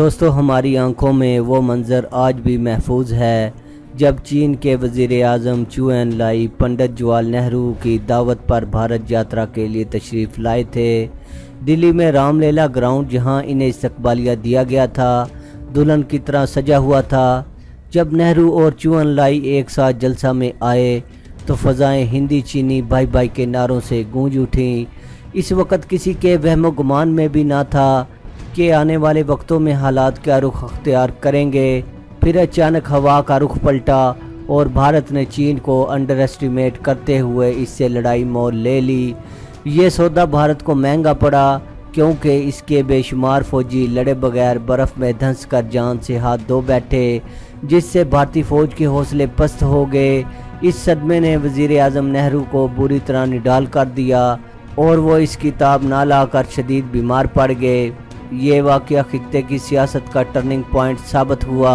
دوستو ہماری آنکھوں میں وہ منظر آج بھی محفوظ ہے جب چین کے وزیر اعظم چو این لائی پنڈت جواہر لال نہرو کی دعوت پر بھارت یاترا کے لیے تشریف لائے تھے۔ دلی میں رام لیلا گراؤنڈ جہاں انہیں استقبالیہ دیا گیا تھا دلہن کی طرح سجا ہوا تھا۔ جب نہرو اور چو این لائی ایک ساتھ جلسہ میں آئے تو فضائیں ہندی چینی بھائی بھائی کے نعروں سے گونج اٹھیں۔ اس وقت کسی کے وہم و گمان میں بھی نہ تھا کہ آنے والے وقتوں میں حالات کیا رخ اختیار کریں گے۔ پھر اچانک ہوا کا رخ پلٹا اور بھارت نے چین کو انڈر ایسٹیمیٹ کرتے ہوئے اس سے لڑائی مول لے لی۔ یہ سودا بھارت کو مہنگا پڑا کیونکہ اس کے بے شمار فوجی لڑے بغیر برف میں دھنس کر جان سے ہاتھ دھو بیٹھے، جس سے بھارتی فوج کے حوصلے پست ہو گئے۔ اس صدمے نے وزیر اعظم نہرو کو بری طرح نڈال کر دیا اور وہ اس کتاب نہ لا کر شدید بیمار پڑ گئے۔ یہ واقعہ خطے کی سیاست کا ٹرننگ پوائنٹ ثابت ہوا۔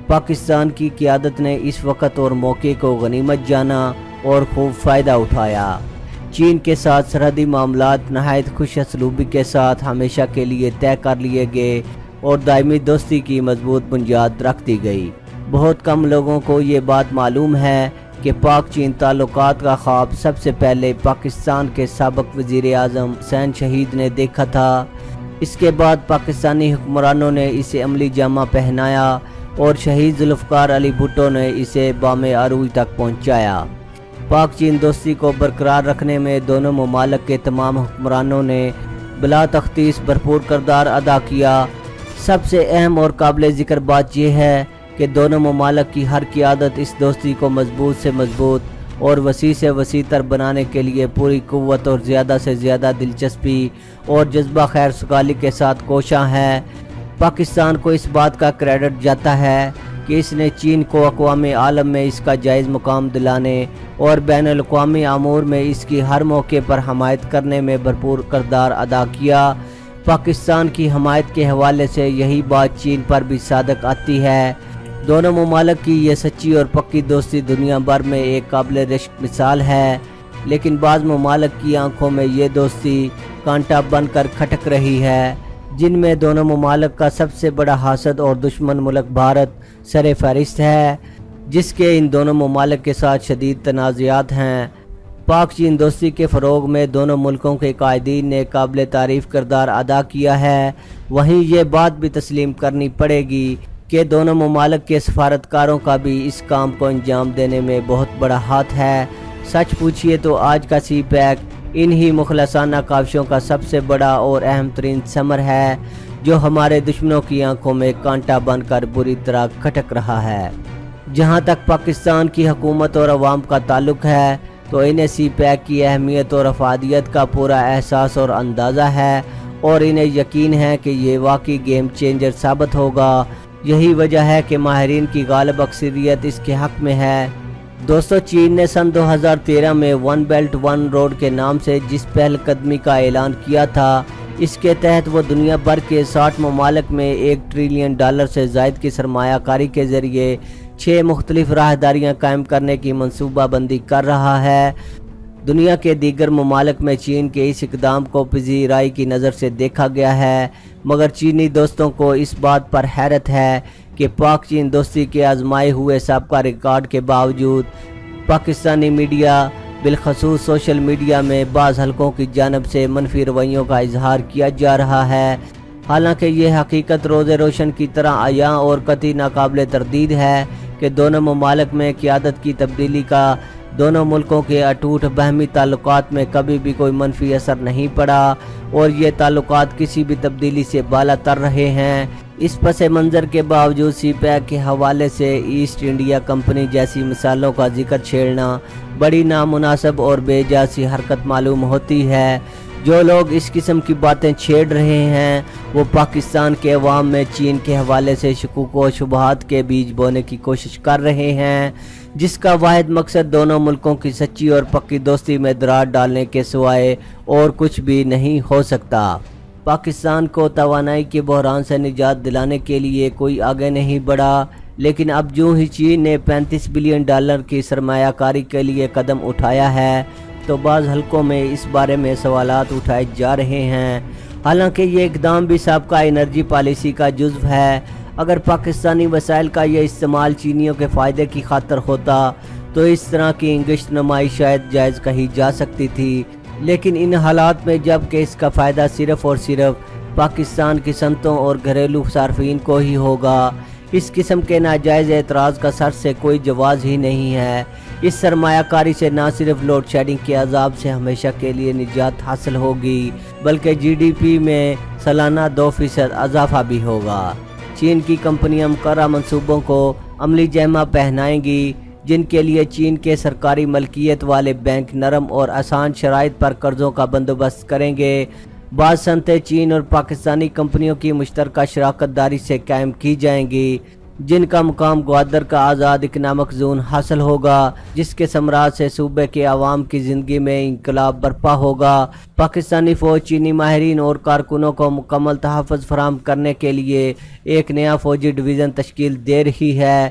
پاکستان کی قیادت نے اس وقت اور موقع کو غنیمت جانا اور خوب فائدہ اٹھایا۔ چین کے ساتھ سرحدی معاملات نہایت خوش اسلوبی کے ساتھ ہمیشہ کے لیے طے کر لیے گئے اور دائمی دوستی کی مضبوط بنیاد رکھ دی گئی۔ بہت کم لوگوں کو یہ بات معلوم ہے کہ پاک چین تعلقات کا خواب سب سے پہلے پاکستان کے سابق وزیر اعظم حسین شہید نے دیکھا تھا۔ اس کے بعد پاکستانی حکمرانوں نے اسے عملی جامہ پہنایا اور شہید ذوالفقار علی بھٹو نے اسے بام عروج تک پہنچایا۔ پاک چین دوستی کو برقرار رکھنے میں دونوں ممالک کے تمام حکمرانوں نے بلا تخصیص بھرپور کردار ادا کیا۔ سب سے اہم اور قابل ذکر بات یہ ہے کہ دونوں ممالک کی ہر قیادت اس دوستی کو مضبوط سے مضبوط اور وسیع سے وسیع تر بنانے کے لیے پوری قوت اور زیادہ سے زیادہ دلچسپی اور جذبہ خیر سگالی کے ساتھ کوشاں ہے۔ پاکستان کو اس بات کا کریڈٹ جاتا ہے کہ اس نے چین کو اقوام عالم میں اس کا جائز مقام دلانے اور بین الاقوامی امور میں اس کی ہر موقع پر حمایت کرنے میں بھرپور کردار ادا کیا۔ پاکستان کی حمایت کے حوالے سے یہی بات چین پر بھی صادق آتی ہے۔ دونوں ممالک کی یہ سچی اور پکی دوستی دنیا بھر میں ایک قابل رشک مثال ہے، لیکن بعض ممالک کی آنکھوں میں یہ دوستی کانٹا بن کر کھٹک رہی ہے، جن میں دونوں ممالک کا سب سے بڑا حاسد اور دشمن ملک بھارت سر فہرست ہے، جس کے ان دونوں ممالک کے ساتھ شدید تنازعات ہیں۔ پاک چین دوستی کے فروغ میں دونوں ملکوں کے قائدین نے قابل تعریف کردار ادا کیا ہے۔ وہیں یہ بات بھی تسلیم کرنی پڑے گی کہ دونوں ممالک کے سفارتکاروں کا بھی اس کام کو انجام دینے میں بہت بڑا ہاتھ ہے۔ سچ پوچھئے تو آج کا سی پیک انہی مخلصانہ کاوشوں کا سب سے بڑا اور اہم ترین ثمر ہے، جو ہمارے دشمنوں کی آنکھوں میں کانٹا بن کر بری طرح کھٹک رہا ہے۔ جہاں تک پاکستان کی حکومت اور عوام کا تعلق ہے تو انہیں سی پیک کی اہمیت اور افادیت کا پورا احساس اور اندازہ ہے اور انہیں یقین ہے کہ یہ واقعی گیم چینجر ثابت ہوگا۔ یہی وجہ ہے کہ ماہرین کی غالب اکثریت اس کے حق میں ہے۔ دوستو، چین نے سن 2013 میں ون بیلٹ ون روڈ کے نام سے جس پہل قدمی کا اعلان کیا تھا، اس کے تحت وہ دنیا بھر کے 60 ممالک میں $1 ٹریلین سے زائد کی سرمایہ کاری کے ذریعے 6 مختلف راہداریاں قائم کرنے کی منصوبہ بندی کر رہا ہے۔ دنیا کے دیگر ممالک میں چین کے اس اقدام کو پذیرائی کی نظر سے دیکھا گیا ہے، مگر چینی دوستوں کو اس بات پر حیرت ہے کہ پاک چین دوستی کے آزمائے ہوئے سابقہ ریکارڈ کے باوجود پاکستانی میڈیا بالخصوص سوشل میڈیا میں بعض حلقوں کی جانب سے منفی رویوں کا اظہار کیا جا رہا ہے، حالانکہ یہ حقیقت روز روشن کی طرح عیاں اور قطعی ناقابل تردید ہے کہ دونوں ممالک میں قیادت کی تبدیلی کا دونوں ملکوں کے اٹوٹ باہمی تعلقات میں کبھی بھی کوئی منفی اثر نہیں پڑا اور یہ تعلقات کسی بھی تبدیلی سے بالا تر رہے ہیں۔ اس پس منظر کے باوجود سی پیک کے حوالے سے ایسٹ انڈیا کمپنی جیسی مثالوں کا ذکر چھیڑنا بڑی نامناسب اور بے جا سی حرکت معلوم ہوتی ہے۔ جو لوگ اس قسم کی باتیں چھیڑ رہے ہیں وہ پاکستان کے عوام میں چین کے حوالے سے شکوک و شبہات کے بیج بونے کی کوشش کر رہے ہیں، جس کا واحد مقصد دونوں ملکوں کی سچی اور پکی دوستی میں دراڑ ڈالنے کے سوائے اور کچھ بھی نہیں ہو سکتا۔ پاکستان کو توانائی کے بحران سے نجات دلانے کے لیے کوئی آگے نہیں بڑھا، لیکن اب جو ہی چین نے $35 بلین کی سرمایہ کاری کے لیے قدم اٹھایا ہے تو بعض حلقوں میں اس بارے میں سوالات اٹھائے جا رہے ہیں حالانکہ یہ اقدام بھی سابقہ انرجی پالیسی کا جزو ہے۔ اگر پاکستانی وسائل کا یہ استعمال چینیوں کے فائدے کی خاطر ہوتا تو اس طرح کی انگشت نمائی شاید جائز کہی جا سکتی تھی، لیکن ان حالات میں جب کہ اس کا فائدہ صرف اور صرف پاکستان کی صنعتوں اور گھریلو صارفین کو ہی ہوگا، اس قسم کے ناجائز اعتراض کا سر سے کوئی جواز ہی نہیں ہے۔ اس سرمایہ کاری سے نہ صرف لوڈ شیڈنگ کے عذاب سے ہمیشہ کے لیے نجات حاصل ہوگی بلکہ جی ڈی پی میں سالانہ 2% اضافہ بھی ہوگا۔ چین کی کمپنیاں مقررہ منصوبوں کو عملی جامہ پہنائیں گی، جن کے لیے چین کے سرکاری ملکیت والے بینک نرم اور آسان شرائط پر قرضوں کا بندوبست کریں گے۔ بعض صنعتیں چین اور پاکستانی کمپنیوں کی مشترکہ شراکت داری سے قائم کی جائیں گی، جن کا مقام گوادر کا آزاد اکنامک زون حاصل ہوگا، جس کے ثمرات سے صوبے کے عوام کی زندگی میں انقلاب برپا ہوگا۔ پاکستانی فوج چینی ماہرین اور کارکنوں کو مکمل تحفظ فراہم کرنے کے لیے ایک نیا فوجی ڈویژن تشکیل دے رہی ہے۔